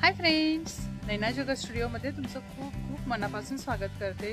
Hi friends, नैना जगत स्टुडिओमध्ये तुमचं खूप खूप मनापासून स्वागत करते।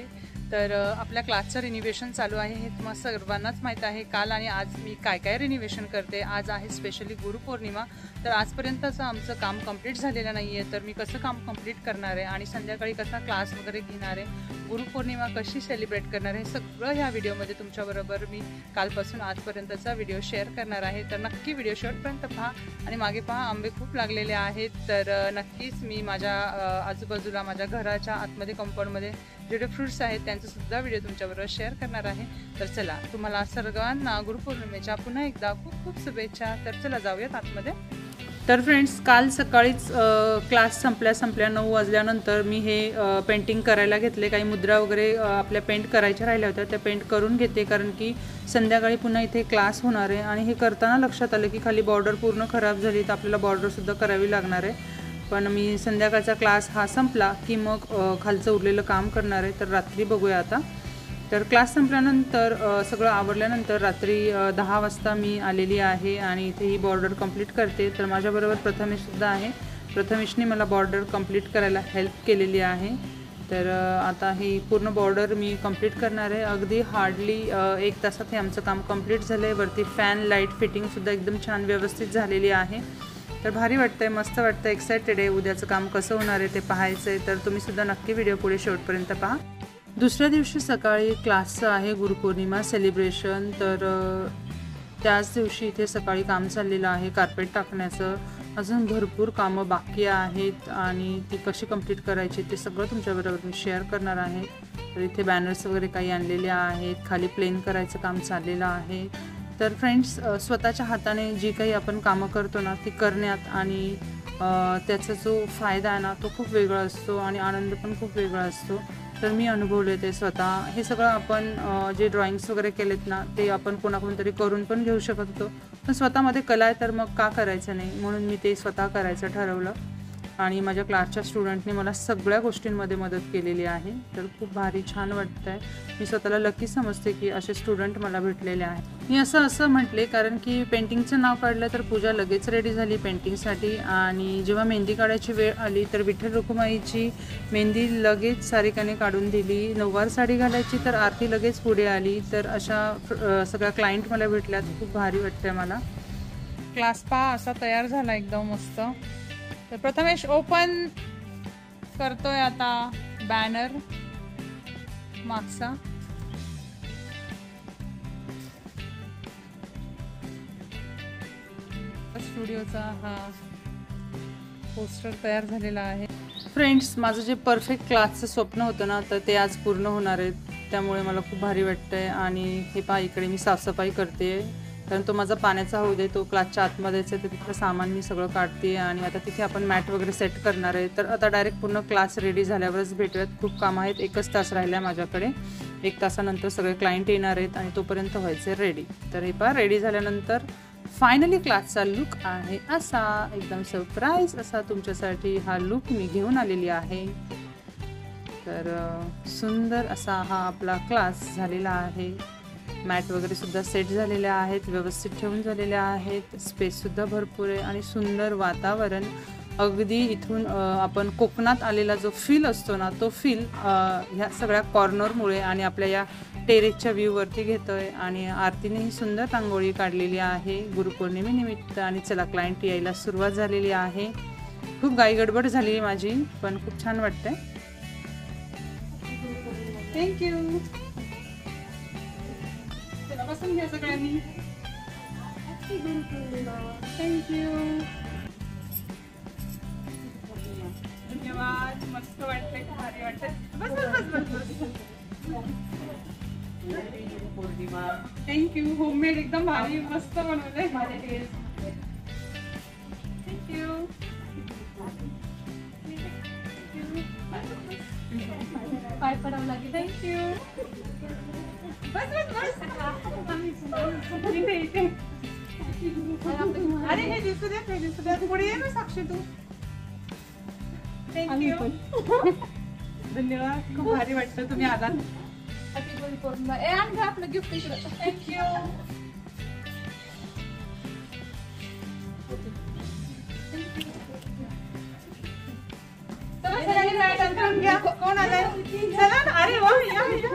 तर आपल्या क्लासचं रिनोव्हेशन चालू आहे हे तुम्हाला सर्वांनाच माहीत आहे। काल आणि आज मी काय काय रिनोव्हेशन करते। आज आहे स्पेशली गुरुपौर्णिमा, तर आजपर्यंतचं आमचं काम कंप्लीट झालेलं नाही आहे। तर मी कसं काम कंप्लीट करणार आहे आणि संध्याकाळी कसा क्लास वगैरे घेणार आहे, गुरुपौर्णिमा कशी सेलिब्रेट करणार आहे, सगळं ह्या व्हिडिओमध्ये तुमच्याबरोबर मी कालपासून आजपर्यंतचा व्हिडिओ शेअर करणार आहे। तर नक्की व्हिडिओ शेवटपर्यंत पहा आणि मागे पहा, आंबे खूप लागलेले आहेत। तर नक्कीच मी माझ्या आजूबाजूला माझ्या घराच्या आतमध्ये कंपाऊंडमध्ये जेवढे फ्रूट्स आहेत त्यांचा सुद्धा व्हिडिओ तुमच्याबरोबर शेअर करणार आहे। तर चला, तुम्हाला सर्वांना गुरुपौर्णिमेच्या पुन्हा एकदा खूप खूप शुभेच्छा। तर चला जाऊयात आतमध्ये। तर फ्रेंड्स, काल सकाळीच क्लास संपल्या 9 वाजल्यानंतर मी हे पेंटिंग करायला घेतले। काही मुद्रा वगैरे आपल्या पेंट करायच्या राहिल्या होत्या, त्या पेंट करून घेते, कारण की संध्याकाळी पुन्हा इथे क्लास होणार आहे। आणि हे करताना लक्षात आलं की खाली बॉर्डर पूर्ण खराब झाली, तर आपल्याला बॉर्डरसुद्धा करावी लागणार आहे। पण मी संध्याकाळचा क्लास हा संपला की मग खालचं उरलेलं काम करणार आहे। तर रात्री बघूया आता। तर क्लास संपल्यानंतर सगळं आवरल्यानंतर रात्री 10 वाजता मी आलेली आहे आणि इथे ही बॉर्डर कंप्लीट करते। तर माझ्याबरोबर प्रथमेशसुद्धा आहे। प्रथमेशने मला बॉर्डर कंप्लीट करायला हेल्प केलेली आहे। तर आता ही पूर्ण बॉर्डर मी कंप्लीट करणार आहे। अगदी हार्डली 1 तासात हे आमचं काम कंप्लीट झालं आहे। वरती फॅन लाईट फिटिंगसुद्धा एकदम छान व्यवस्थित झालेली आहे। तर भारी वाटतंय, मस्त वाटतं, एक्सायटेड आहे। उद्याचं काम कसं होणार आहे ते पाहायचं आहे। तर तुम्हीसुद्धा नक्की व्हिडिओ पुढे शेवटपर्यंत पहा। दुसऱ्या दिवशी सकाळी क्लासचं आहे गुरुपौर्णिमा सेलिब्रेशन। तर त्याच दिवशी इथे सकाळी काम चाललेलं आहे कार्पेट टाकण्याचं। अजून भरपूर कामं बाकी आहेत आणि ती कशी कंप्लीट करायची ते सगळं तुमच्याबरोबर मी शेअर करणार आहे। तर इथे बॅनर्स वगैरे काही आणलेले आहेत, खाली प्लेन करायचं काम चाललेलं आहे। तर फ्रेंड्स, स्वतःच्या हाताने जी काही आपण कामं करतो ना, ती करण्यात आणि त्याचा जो फायदा आहे ना, तो खूप वेगळा असतो आणि आनंद पण खूप वेगळा असतो। तर मी अनुभवले ते स्वतः। हे सगळं आपण जे ड्रॉइंग्स वगैरे केलेत ना, ते आपण कोणाकडून तरी करून पण घेऊ शकत होतो, पण स्वतःमध्ये कला आहे तर मग का करायचं नाही, म्हणून मी ते स्वतः करायचं ठरवलं। आणि माझ्या क्लासच्या स्टुडंटने मला सगळ्या गोष्टींमध्ये मदत केलेली आहे। तर खूप भारी छान वाटतं आहे। मी स्वतःला लकी समजते की असे स्टुडंट मला भेटलेले आहेत। मी असं म्हटले कारण की पेंटिंगचं नाव काढलं तर पूजा लगेच रेडी झाली पेंटिंगसाठी। आणि जेव्हा मेहंदी काढायची वेळ आली तर विठ्ठल रुक्माईची मेहंदी लगेच सारिकाने काढून दिली। नऊवार साडी घालायची तर आरती लगेच पुढे आली। तर अशा सगळ्या क्लायंट मला भेटल्यात, खूप भारी वाटतंय मला। क्लास पहा असा तयार झाला एकदम मस्त। तर प्रथमेश ओपन करतोय आता बॅनर मागचा। स्टुडिओचा हा पोस्टर तयार झालेला आहे। फ्रेंड्स, माझं जे परफेक्ट क्लासचं स्वप्न होतं ना, तर ते आज पूर्ण होणार आहे। त्यामुळे मला खूप भारी वाटतंय। आणि हे पहा, इकडे मी साफसफाई करते, कारण तो माझा पाण्याचा हौद आहे, तो क्लासच्या आतमध्येच आहे। तर तिथलं सामान मी सगळं काढते आणि आता तिथे आपण मॅट वगैरे सेट करणार आहे। तर आता डायरेक्ट पूर्ण क्लास रेडी झाल्यावरच भेटूयात। खूप काम आहेत, 1च तास राहिला आहे माझ्याकडे। 1 तासानंतर सगळे क्लायंट येणार आहेत आणि तोपर्यंत व्हायचे रेडी। तर हे पहा, रेडी झाल्यानंतर फायनली क्लासचा लुक आहे असा, एकदम सरप्राईज असा तुमच्यासाठी हा लुक मी घेऊन आलेली आहे। तर सुंदर असा हा आपला क्लास झालेला आहे। मॅट वगैरे सुद्धा सेट झालेल्या आहेत, व्यवस्थित ठेवून झालेल्या आहेत, स्पेससुद्धा भरपूर आहे आणि सुंदर वातावरण। अगदी इथून आपण कोकणात आलेला जो फील असतो ना, तो फील ह्या सगळ्या कॉर्नरमुळे आणि आपल्या या टेरेसच्या व्ह्यूवरती घेतोय। आणि आरतीनेही सुंदर रांगोळी काढलेली आहे गुरुपौर्णिमेनिमित्त। आणि चला, क्लायंट यायला सुरुवात झालेली आहे। खूप गाईगडबड झाली माझी, पण खूप छान वाटतंय। थँक्यू। बसून घ्या सगळ्यांनी। थँक्यू, धन्यवाद। मस्त वाटतंय, भारी वाटतंय। बस बस बस बस। थँक्यू। होममेड एकदम भारी मस्त बनवलंय। थँक्यू। पाय पडावं लागेल। थँक्यू। बस बस बस। अरे हे दिसू द्या, पुढे ये ना साक्षी तू। थँक्यू, धन्यवाद। खूप भारी वाटतं तुम्ही आलात। आपलं गिफ्ट इकडं। थँक्यू। सगळ्यांनी मॅट अंतरून घ्या. कोण आलंय? चला ना. अरे वा, या या.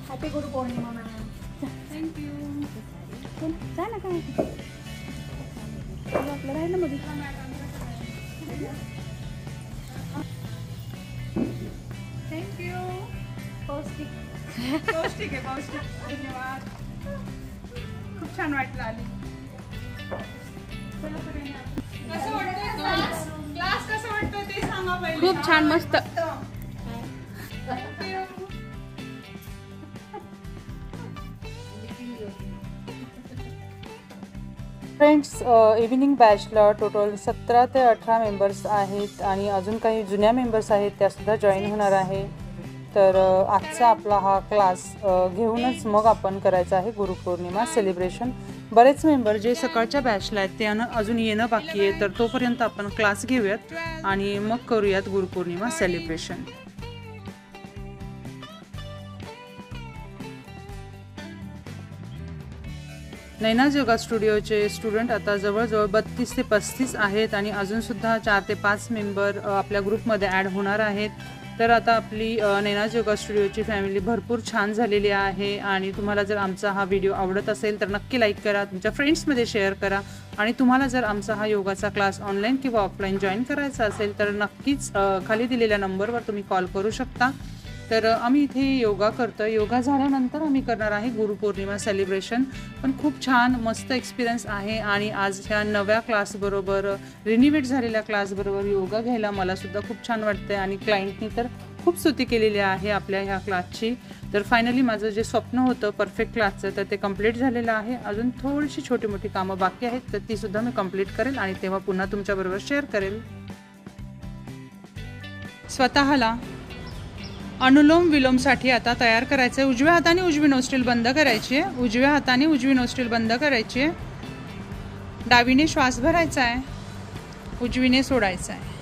Happy Guru Purnima ma'am. Thank you. जा ना काय आपलं राहिलं मध्ये. थँक्यू. पौष्टिक. पौष्टिक आहे, पौष्टिक. धन्यवाद. खूप छान वाटलं आली. कसं वाटतंय क्लास? क्लास कसं वाटतंय ते सांगा पहिले. खूप छान, मस्त. फ्रेंड्स, इव्हिनिंग बॅचला टोटल 17 ते 18 मेंबर्स आहेत आणि अजून काही जुन्या मेंबर्स आहेत त्यासुद्धा जॉईन होणार आहे. तर आजचा आपला हा क्लास घेऊनच मग आपण करायचा आहे गुरुपौर्णिमा सेलिब्रेशन. बरेच मेंबर जे सकाळच्या बॅचला आहेत ते अजून येणं बाकी आहे, तर तोपर्यंत आपण क्लास घेऊयात आणि मग करूयात गुरुपौर्णिमा सेलिब्रेशन. नैनाज योगा स्टुडिओचे स्टुडंट आता जवळजवळ 32 ते 35 आहेत आणि अजूनसुद्धा 4 ते 5 मेंबर आपल्या ग्रुपमध्ये ॲड होणार आहेत. तर आता आपली नैनाज योगा स्टुडिओची फॅमिली भरपूर छान झालेली आहे आणि तुम्हाला जर आमचा हा व्हिडिओ आवडत असेल तर नक्की लाईक करा, तुमच्या फ्रेंड्समध्ये शेअर करा आणि तुम्हाला जर आमचा हा योगाचा क्लास ऑनलाईन किंवा ऑफलाईन जॉईन करायचा असेल तर नक्कीच खाली दिलेल्या नंबरवर तुम्ही कॉल करू शकता. तर आम्ही इथे योगा करतो. योगा झाल्यानंतर आम्ही करणार आहे गुरुपौर्णिमा सेलिब्रेशन. पण खूप छान मस्त एक्सपिरियन्स आहे आणि आज ह्या नव्या क्लासबरोबर, रिनिवेट झालेल्या क्लासबरोबर योगा घ्यायला मलासुद्धा खूप छान वाटतं आणि क्लायंटनी तर खूप स्तुती केलेली आहे आपल्या ह्या क्लासची. तर फायनली माझं जे स्वप्न होतं परफेक्ट क्लासचं तर ते कंप्लीट झालेलं आहे. अजून थोडीशी छोटी मोठी कामं बाकी आहेत तर तीसुद्धा मी कंप्लीट करेल आणि तेव्हा पुन्हा तुमच्याबरोबर शेअर करेल. स्वतःला अनुलोम विलोमसाठी आता तयार करायचं आहे. उजव्या हाताने उजवी नोस्ट्रिल बंद करायची आहे. उजव्या हाताने उजवी नोस्ट्रिल बंद करायची आहे. डावीने श्वास भरायचा आहे, उजवीने सोडायचा आहे.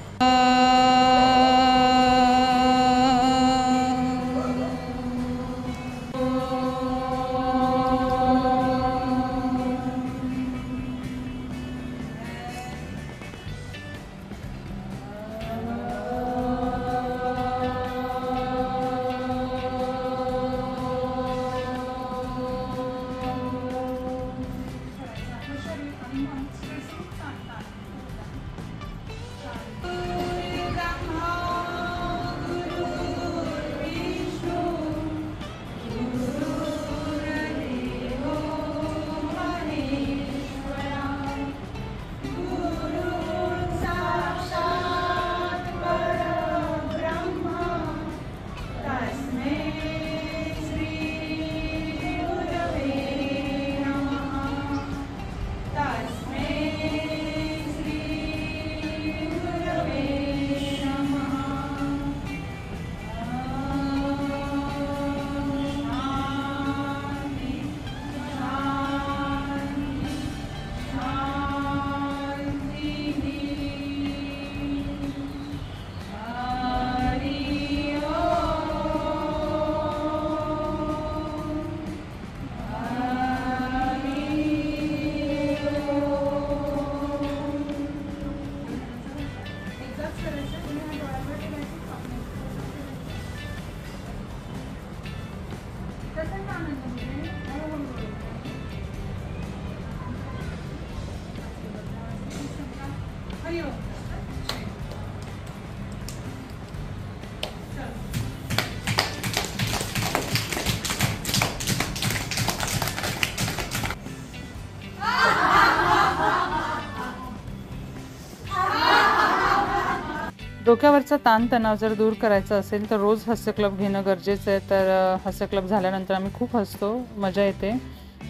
डोक्यावरचा ताणतणाव जर दूर करायचा असेल तर रोज हास्य क्लब घेणं गरजेचं आहे. तर हास्य क्लब झाल्यानंतर आम्ही खूप हसतो, मजा येते.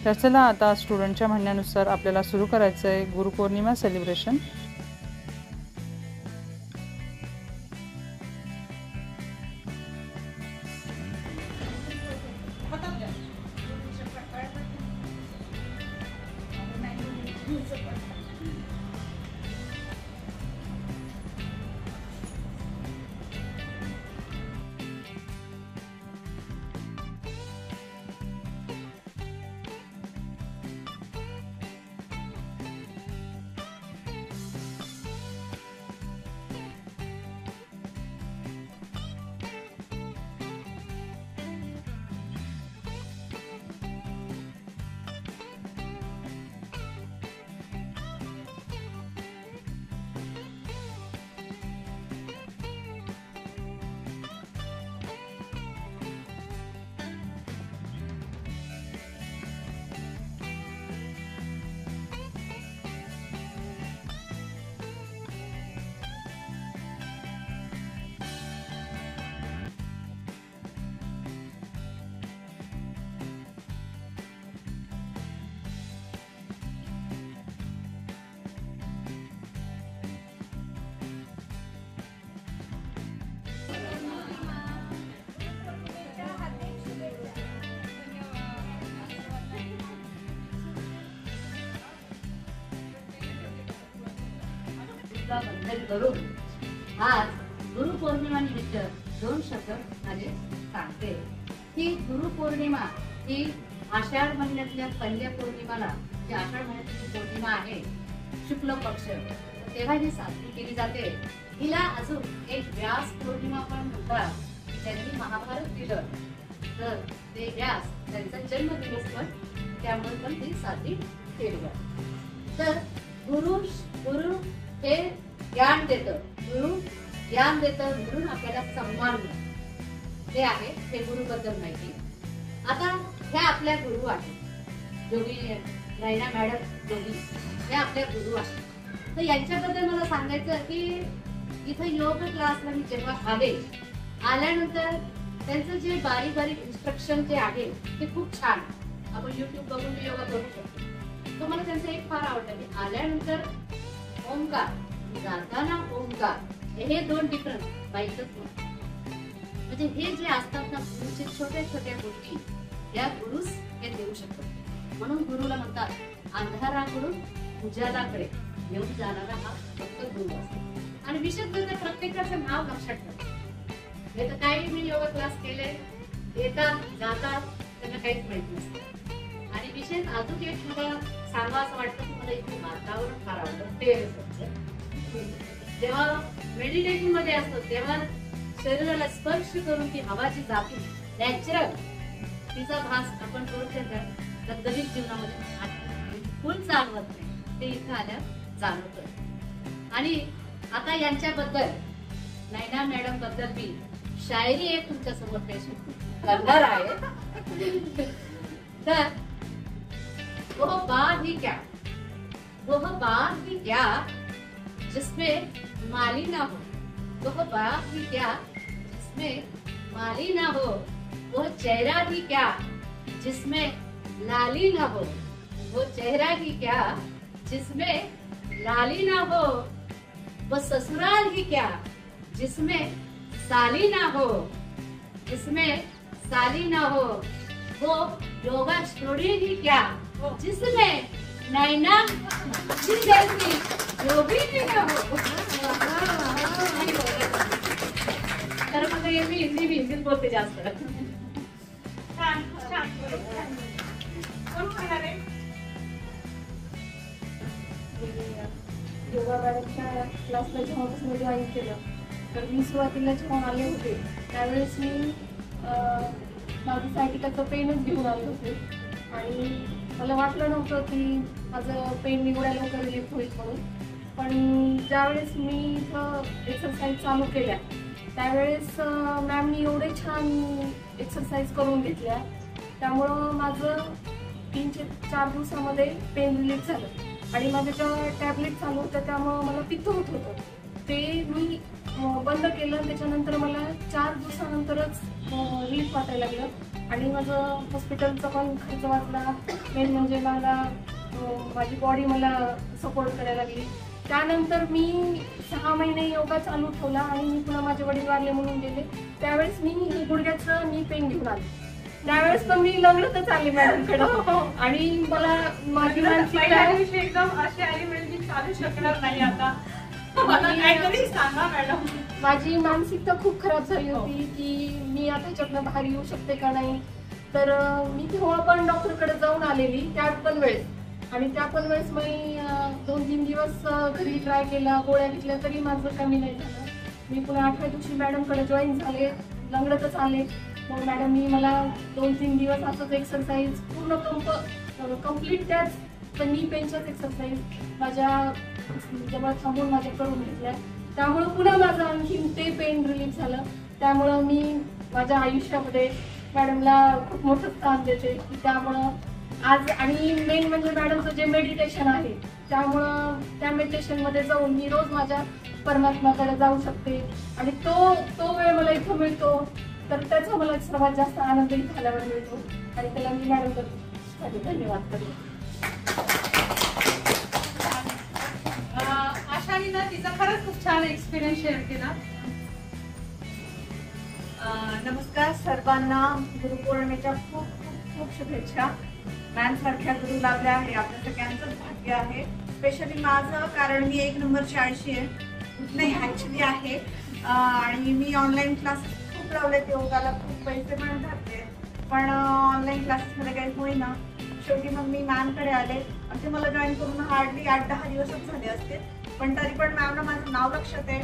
तर चला आता स्टुडंटच्या म्हणण्यानुसार आपल्याला सुरू करायचं आहे गुरुपौर्णिमा सेलिब्रेशन. तुला वंदन करून आज गुरुपौर्णिमा निमित्त 2 शब्द माझे सांगते. ही गुरुपौर्णिमा ही आषाढ महिन्यातल्या पहिल्या पौर्णिमाला, जी आषाढ महिन्यातली पौर्णिमा आहे शुक्ल पक्ष, तेव्हा ही साजरी केली जाते. हिला अजून एक व्यास पौर्णिमा पण म्हणतात. त्यांनी महाभारत दिलं तर ते व्यास त्यांचा जन्मदिवस पण, त्यामुळे पण ती साजरी केली जाते. तर गुरु हे ज्ञान देतं, गुरु ज्ञान देतं म्हणून आपल्याला सन्मान मिळतो. हे आहे हे गुरु बद्दल माहिती. आता ह्या आपल्या गुरु आहेत दोघी, नैना मॅडम दोघी हे आपल्या गुरु आहेत. तर यांच्याबद्दल मला सांगायचं की इथं योग क्लासला मी जेव्हा आल्यानंतर त्यांचं जे बारीक बारीक इन्स्ट्रक्शन जे आहे ते खूप छान. आपण युट्यूब बघून योगा करू शकतो. तो मला त्यांचं एक फार आवडतं की आल्यानंतर ओंकार, जाताना ओंकार, हे 2 डिफरन्स माहीतच नाही. म्हणजे हे जे असतात ना गुरुचे छोट्या छोट्या गोष्टी, या गुरुस हे देऊ शकतात. म्हणून गुरुला म्हणतात अंधाराकडून उजालाकडे घेऊन जाणारा हा फक्त गुरु असतो. आणि विशेष म्हणजे प्रत्येकाचं नाव लक्षात ठेवा. हे तर काही मी योगा क्लास केले, येतात जातात, त्यांना काहीच माहित नसतं. आणि विशेष अजून एक मला सांगा असं वाटतं की मला इथे वातावरण फार आवडतं. ते जेव्हा मेडिटेशन मध्ये असतो तेव्हा शरीराला स्पर्श करून ती हवा जी जाते नॅचरल, तिचा भास आपण दगदगीत जीवनामध्ये फुल जाणवत नाही, ते इथं आल्या जाणवतं. आणि आता यांच्याबद्दल, नैना मॅडम बद्दल मी शायरी एक तुमच्या समोर पेश करणार आहे. तर वह बात ही क्या, वह बात ही क्या जिसमें माली ना हो, वह बात ही क्या जिसमें माली ना हो, वह चेहरा ही क्या जिसमें लाली ना हो, वो चेहरा ही क्या जिसमें लाली ना हो, वो ससुराल ही क्या जिसमें साली ना हो, जिसमें साली ना हो, वो योगा स्टूडियो ही क्या जिसमें नैना जी जैसी योगी भी ना हो. तर मग मी हिंदीत बोलते जास्त. योगा मॅडमच्या क्लासला जेव्हापासून जॉईन केलं तर मी सुरुवातीला जेव्हा आले होते त्यावेळेस मी माझं सायटिकाचं पेनच घेऊन आले होते. आणि मला वाटलं नव्हतं की माझं पेन एवढ्या लवकर रिलीफ होईल म्हणून. पण ज्यावेळेस मी इथं एक्सरसाइज चालू केल्या त्यावेळेस मॅमनी एवढे छान एक्सरसाइज करून घेतल्या, त्यामुळं माझं 3 ते 4 दिवसामध्ये पेन रिलीफ झालं. आणि माझ्या ज्या टॅबलेट चालू होत्या त्यामुळं मला पित्त होत होतं, ते मी बंद केलं. त्याच्यानंतर मला 4 दिवसानंतरच रिलीफ वाटायला लागलं आणि माझं हॉस्पिटलचा पण खर्च वाचला. मेन म्हणजे मला माझी बॉडी मला सपोर्ट करायला लागली. त्यानंतर मी 6 महिने योगा चालू ठेवला आणि मी पुन्हा माझे वडील वारले म्हणून गेले. त्यावेळेस मी गुडघ्याचं पेन घेऊन आले. त्यावेळेस पण मी लग्नच आले मॅडमकडे. आणि मला माझी मानसिकता एकदम अशी आली म्हणजे चालू शकणार नाही आता. मला काहीतरी सांगा मॅडम. माझी मानसिकता खूप खराब झाली होती की मी आता ह्याच्यातनं बाहेर येऊ शकते का नाही. तर मी तेव्हा पण डॉक्टरकडे जाऊन आलेली त्या पण वेळेस. आणि त्या पण वेळेस मी 2-3 दिवस घरी ट्राय केला, गोळ्या घेतल्या तरी माझं कमी नाही झालं. मी पुन्हा 8व्या दिवशी मॅडमकडे जॉईन झाले, लंगडतच आले. मग मॅडमनी मला 2-3 दिवस असंच एक्सरसाइज पूर्ण कम्प्लीट त्याच नी पेनच्याच एक्सरसाइज माझ्या जवळ थांबून माझ्या करून घेतल्या. त्यामुळं पुन्हा माझं आणखीन ते पेन रिलीफ झालं. त्यामुळं मी माझ्या आयुष्यामध्ये मॅडमला खूप मोठं स्थान देते की त्यामुळं आज. आणि मेन म्हणजे मॅडमचं जे मेडिटेशन आहे त्यामुळं त्या मेडिटेशनमध्ये जाऊन मी रोज माझ्या परमात्माकडे जाऊ शकते. आणि तो वेळ मला इथं मिळतो तर त्याचा मला सर्वात जास्त आनंद इथं आल्यावर मिळतो. आणि त्याला मी मॅडमसाठी धन्यवाद करते. आशानीनं तिचा खरंच खूप छान एक्सपिरियन्स शेअर केला. नमस्कार सर्वांना. गुरुपौर्णिमेच्या खूप खूप खूप शुभेच्छा. मॅम सारख्या गुरु लाभल्या हे आपल्या सगळ्यांचंच भाग्य आहे. स्पेशली माझं, कारण मी 1 नंबरची आळशी आहे, नाही ॲक्च्युली आहे. आणि मी ऑनलाईन क्लासेस खूप लावलेत योगाला, खूप पैसे पण घातले, पण ऑनलाईन क्लासेसमध्ये काही होईना. शेवटी मग मी मॅमकडे आले. असे मला जॉईन करून हार्डली 8-10 दिवसच झाले असते, पण तरी पण मॅमला माझं नाव लक्षात आहे.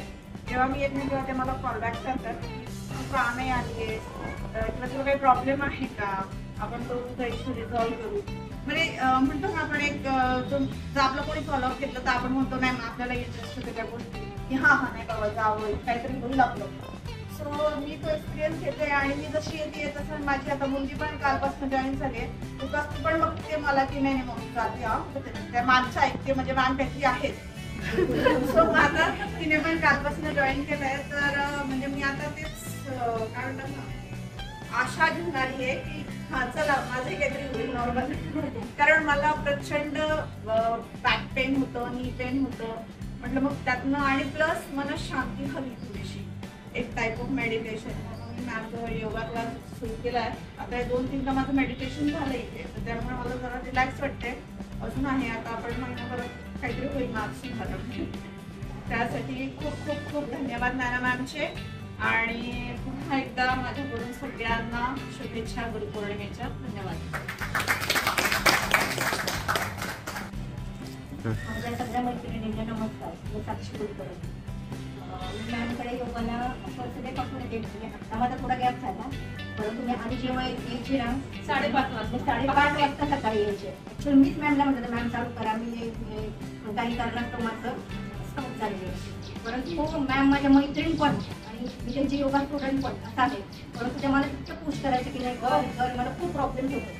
जेव्हा मी येत नाही तेव्हा ते मला कॉलबॅक करतात, का नाही आली आहे, किंवा तुला काही प्रॉब्लेम आहे का, आपण तो तुझा इश्यू रिझॉल्व्ह करू. म्हणजे म्हणतो ना आपण एक जर आपलं कोणी फॉलोअप घेतलं तर आपण म्हणतो नाही आपल्याला इंटरेस्ट होते त्या गोष्टी, की हां नाही बाबा जावं, काहीतरी होईल आपलं. सो मी तो एक्सपिरियन्स घेते आणि मी जशी येते तसं माझी आता मुलगी पण कालपासून जॉईन झाली आहे. ती पण बघते मला की नाही मग जाते त्या मागचं ऐकते, म्हणजे मॅम काहीतरी आहेत. सो आता तिने पण कालपासून जॉईन केलं आहे. तर म्हणजे मी आता तेच काय म्हणतात ना, आशा घेऊन आली आहे की हां चला माझंही काहीतरी होईल नॉर्मल. कारण मला प्रचंड बॅक पेन होतं, नी पेन होतं. म्हटलं मग त्यातनं आणि प्लस मला शांती हवी थोडीशी, एक टाईप ऑफ मेडिटेशन. म्हणून मी मॅमचा योगा क्लास सुरू केला आहे. आता 2-3दा माझं मेडिटेशन झालं इथे, तर त्यामुळे मला जरा रिलॅक्स वाटते. अजून आहे आता आपण महिनाभरात काहीतरी होईल मार्क्स झालं. त्यासाठी खूप खूप खूप धन्यवाद नाना मॅमचे. आणि पुन्हा एकदा माझ्याकडून सगळ्यांना शुभेच्छा गुरुपौर्णिमेच्या. धन्यवाद. माझ्या सगळ्या मैत्रिणींना नमस्कार. मी साक्षी कुलकर्णी. मी मॅमकडे योगाला फर्स्ट डे पासून येते. आता माझा थोडा गॅप झाला, परंतु मी आधी जेव्हा यायची ना 5:30 वाजता सकाळी यायचे. ॲक्च्युअली मीच मॅमला म्हणत होते मॅम चालू करा, मी काही कारणास्तव माझं स्टॉप झालेली आहे. परंतु मॅम माझ्या मैत्रीण पण आणि मी त्यांची योगा स्टुडंट पण असं आहे. परंतु ते मला तितकं पुश करायचं की नाही कर, मला खूप प्रॉब्लेम्स होते,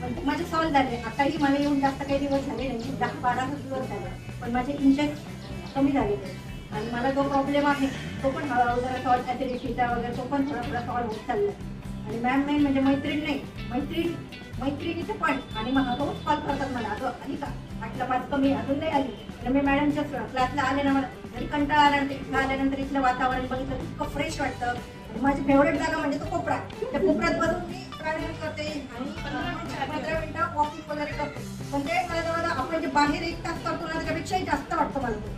पण ते माझे सॉल्व झाले. आताही मला येऊन जास्त काही दिवस झाले नाही, 10-12 दिवस झाले, पण माझे इंजेक्ट कमी झालेले आणि मला जो प्रॉब्लेम आहे तो पण हळूहळू जरा सॉल्व, ॲसिडिटीचा वगैरे तो पण थोडा सॉल्व होत चालला. आणि मॅम नाही म्हणजे मैत्रीण नाही, मैत्रिणीचं पण. आणि मग रोज कॉल करतात मला, अगं आली का, 8:05 कमी अजून नाही आली. तर मी मॅडमच्या क्लासला आले ना, मला जरी कंटाळा आल्यानंतर इथं आल्यानंतर इथलं वातावरण बघितलं इतकं फ्रेश वाटतं. माझी फेवरेट जागा म्हणजे तो कोपरा. त्या कोपऱ्यात बसून मी प्राणायाम करते आणि 15 मिनिटं वॉकिंग वगैरे करते. पण ते मला जवळ आपण जे बाहेर 1 तास करतो ना त्याच्यापेक्षाही जास्त वाटतं मला.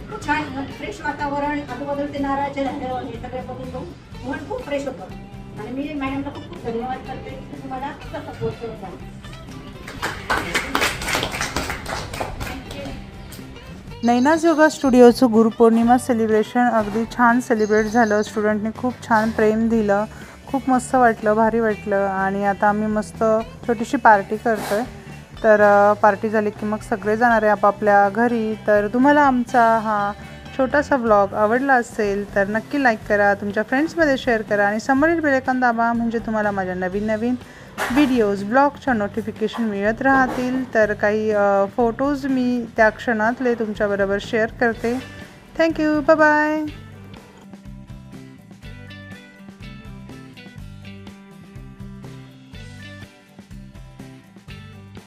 खूप छान फ्रेश वातावरण, आजूबाजूला ते नारळाचे झाडं हे सगळे बघून बघून मन खूप फ्रेश होतं. आणि मी मॅडमला खूप खूप धन्यवाद करते की तुम्हाला असं सपोर्ट करत आहे. नैनाज योगा स्टुडिओचं गुरुपौर्णिमा सेलिब्रेशन अगदी छान सेलिब्रेट झालं. स्टुडंटने खूप छान प्रेम दिलं, खूप मस्त वाटलं, भारी वाटलं. आणि आता आम्ही मस्त छोटीशी पार्टी करतो आहे. तर पार्टी झाली की मग सगळे जाणार आहे आपापल्या घरी. तर तुम्हाला आमचा हा छोटासा व्लॉग आवडला असेल तर नक्की लाईक करा, तुमच्या फ्रेंड्समध्ये शेअर करा आणि समोरील बेल आयकॉन दाबा, म्हणजे तुम्हाला माझ्या नवीन व्हिडिओज ब्लॉगच्या नोटिफिकेशन मिळत राहतील. तर काही फोटोज मी त्या क्षणातले तुमच्याबरोबर शेअर करते. Thank you, bye bye.